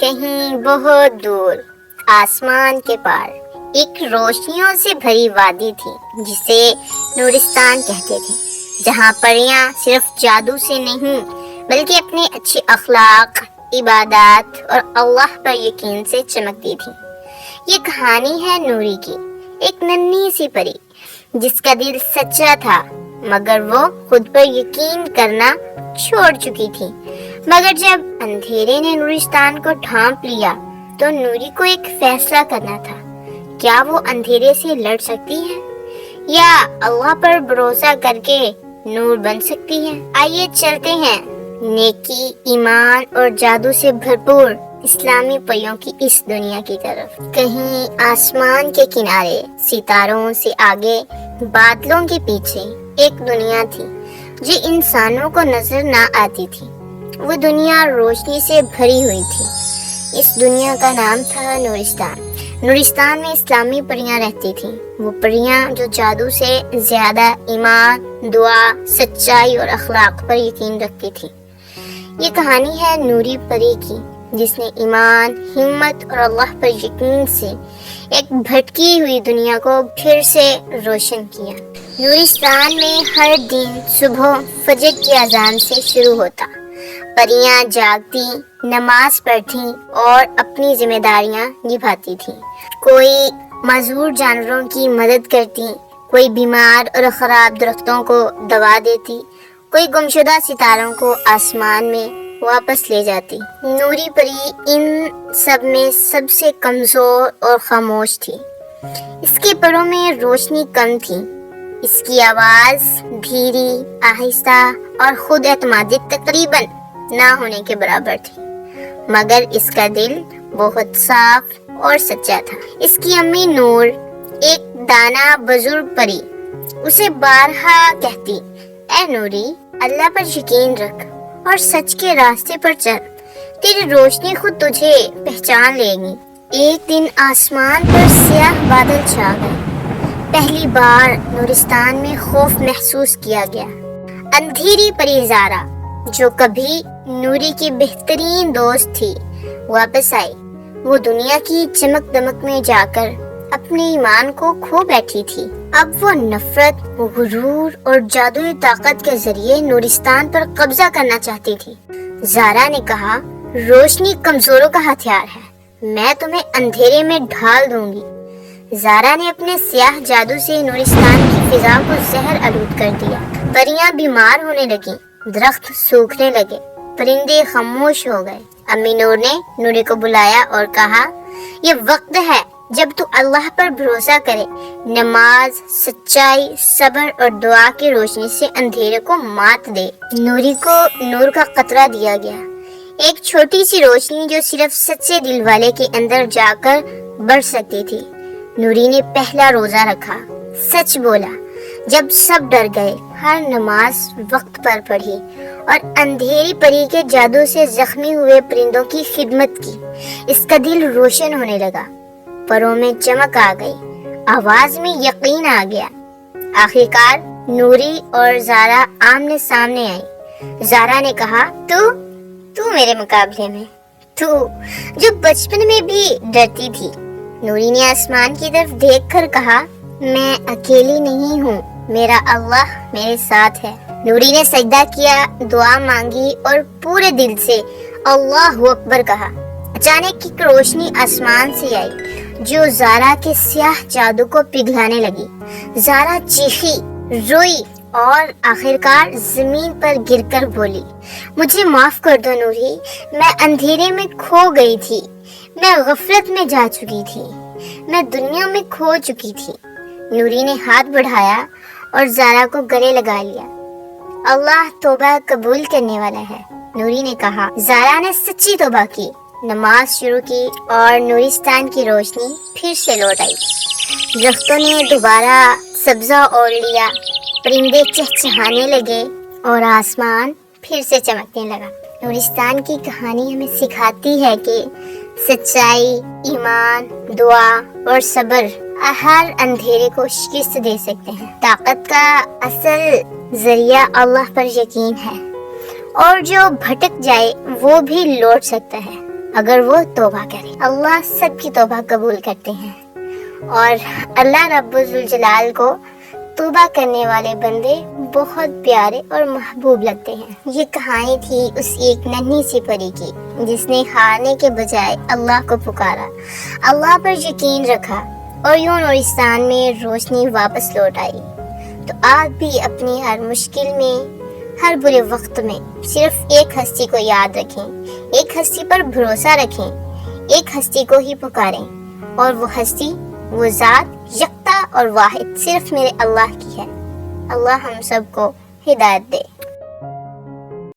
کہیں بہت دور آسمان کے پار ایک روشنیوں سے بھری وادی تھی جسے نورستان کہتے تھے، جہاں پریاں صرف جادو سے نہیں بلکہ اپنے اچھے اخلاق، عبادات اور اللہ پر یقین سے چمکتی تھی۔ یہ کہانی ہے نوری کی، ایک ننھی سی پری جس کا دل سچا تھا مگر وہ خود پر یقین کرنا چھوڑ چکی تھی۔ مگر جب اندھیرے نے نورستان کو ڈھانپ لیا تو نوری کو ایک فیصلہ کرنا تھا۔ کیا وہ اندھیرے سے لڑ سکتی ہے یا اللہ پر بھروسہ کر کے نور بن سکتی ہے؟ آئیے چلتے ہیں نیکی، ایمان اور جادو سے بھرپور اسلامی پریوں کی اس دنیا کی طرف۔ کہیں آسمان کے کنارے، ستاروں سے آگے، بادلوں کے پیچھے ایک دنیا تھی جو انسانوں کو نظر نہ آتی تھی۔ وہ دنیا روشنی سے بھری ہوئی تھی۔ اس دنیا کا نام تھا نورستان۔ نورستان میں اسلامی پریاں رہتی تھیں، وہ پریاں جو جادو سے زیادہ ایمان، دعا، سچائی اور اخلاق پر یقین رکھتی تھیں۔ یہ کہانی ہے نوری پری کی جس نے ایمان، ہمت اور اللہ پر یقین سے ایک بھٹکی ہوئی دنیا کو پھر سے روشن کیا۔ نورستان میں ہر دن صبح فجر کی اذان سے شروع ہوتا۔ پریاں جاگتی، نماز پڑھتی اور اپنی ذمہ داریاں نبھاتی تھیں۔ کوئی معذور جانوروں کی مدد کرتی، کوئی بیمار اور خراب درختوں کو دوا دیتی، کوئی گمشدہ ستاروں کو آسمان میں واپس لے جاتی۔ نوری پری ان سب میں سب سے کمزور اور خاموش تھی۔ اس کے پروں میں روشنی کم تھی، اس کی آواز دھیری، آہستہ اور خود اعتمادی تقریباً نہ ہونے کے برابر تھی، مگر اس کا دل بہت صاف اور سچا تھا۔ اس کی امی نور، ایک دانا بزرگ پری، اسے بارہا کہتی، اے نوری، اللہ پر یقین رکھ اور سچ کے راستے پر چل، تیری روشنی خود تجھے پہچان لے گی۔ ایک دن آسمان پر سیاہ بادل چھا گئے۔ پہلی بار نورستان میں خوف محسوس کیا گیا۔ اندھیری پری زارا، جو کبھی نوری کی بہترین دوست تھی، واپس آئی۔ وہ دنیا کی چمک دمک میں جا کر اپنے ایمان کو کھو بیٹھی تھی۔ اب وہ نفرت، غرور اور جادوئی طاقت کے ذریعے نورستان پر قبضہ کرنا چاہتی تھی۔ زارا نے کہا، روشنی کمزوروں کا ہتھیار ہے، میں تمہیں اندھیرے میں ڈھال دوں گی۔ زارا نے اپنے سیاہ جادو سے نورستان کی فضا کو زہر آلود کر دیا۔ پریاں بیمار ہونے لگیں، درخت سوکھنے لگے، پرندے خاموش ہو گئے۔ امی نور نے نوری کو بلایا اور کہا، یہ وقت ہے جب تو اللہ پر بھروسہ کرے، نماز، سچائی، صبر اور دعا کی روشنی سے اندھیرے کو مات دے۔ نوری کو نور کا قطرہ دیا گیا، ایک چھوٹی سی روشنی جو صرف سچے دل والے کے اندر جا کر بڑھ سکتی تھی۔ نوری نے پہلا روزہ رکھا، سچ بولا جب سب ڈر گئے، ہر نماز وقت پر پڑھی اور اندھیری پری کے جادو سے زخمی ہوئے پرندوں کی خدمت کی۔ اس کا دل روشن ہونے لگا، پروں میں چمک آ گئی، آواز میں یقین آ گیا۔ آخرکار نوری اور زارا آمنے سامنے آئی۔ زارا نے کہا، تو میرے مقابلے میں، تو جو بچپن میں بھی ڈرتی تھی۔ نوری نے آسمان کی طرف دیکھ کر کہا، میں اکیلی نہیں ہوں، میرا اللہ میرے ساتھ ہے۔ نوری نے سجدہ کیا، دعا مانگی اور پورے دل سے اللہ اکبر کہا۔ اچانک ایک روشنی آسمان سے آئی جو زارا کے سیاہ جادو کو پگھلانے لگی۔ زارا چیخی، روئی اور آخرکار زمین پر گر کر بولی، مجھے معاف کر دو نوری، میں اندھیرے میں کھو گئی تھی، میں غفلت میں جا چکی تھی، میں دنیا میں کھو چکی تھی۔ نوری نے ہاتھ بڑھایا اور زارا کو گلے لگا لیا۔ اللہ توبہ قبول کرنے والا ہے، نوری نے کہا۔ زارا نے سچی توبہ کی، نماز شروع کی اور نورستان کی روشنی پھر سے لوٹ آئی۔ درختوں نے دوبارہ سبزہ اوڑھ لیا، پرندے چہچہانے لگے اور آسمان پھر سے چمکنے لگا۔ نورستان کی کہانی ہمیں سکھاتی ہے کہ سچائی، ایمان، دعا اور صبر ہر اندھیرے کو شکست دے سکتے ہیں۔ طاقت کا اصل ذریعہ اللہ پر یقین ہے، اور جو بھٹک جائے وہ بھی لوٹ سکتا ہے۔ اگر وہ توبہ کرے۔ اللہ سب کی توبہ قبول کرتے ہیں اور اللہ رب الجلال کو توبہ کرنے والے بندے بہت پیارے اور محبوب لگتے ہیں۔ یہ کہانی تھی اس ایک ننھی سی پری کی جس نے ہارنے کے بجائے اللہ کو پکارا، اللہ پر یقین رکھا اور یوں نورستان میں روشنی واپس لوٹ آئی۔ تو آپ بھی اپنی ہر مشکل میں، ہر برے وقت میں صرف ایک ہستی کو یاد رکھیں، ایک ہستی پر بھروسہ رکھیں، ایک ہستی کو ہی پکاریں، اور وہ ہستی، وہ ذات یکتا اور واحد صرف میرے اللہ کی ہے۔ اللہ ہم سب کو ہدایت دے۔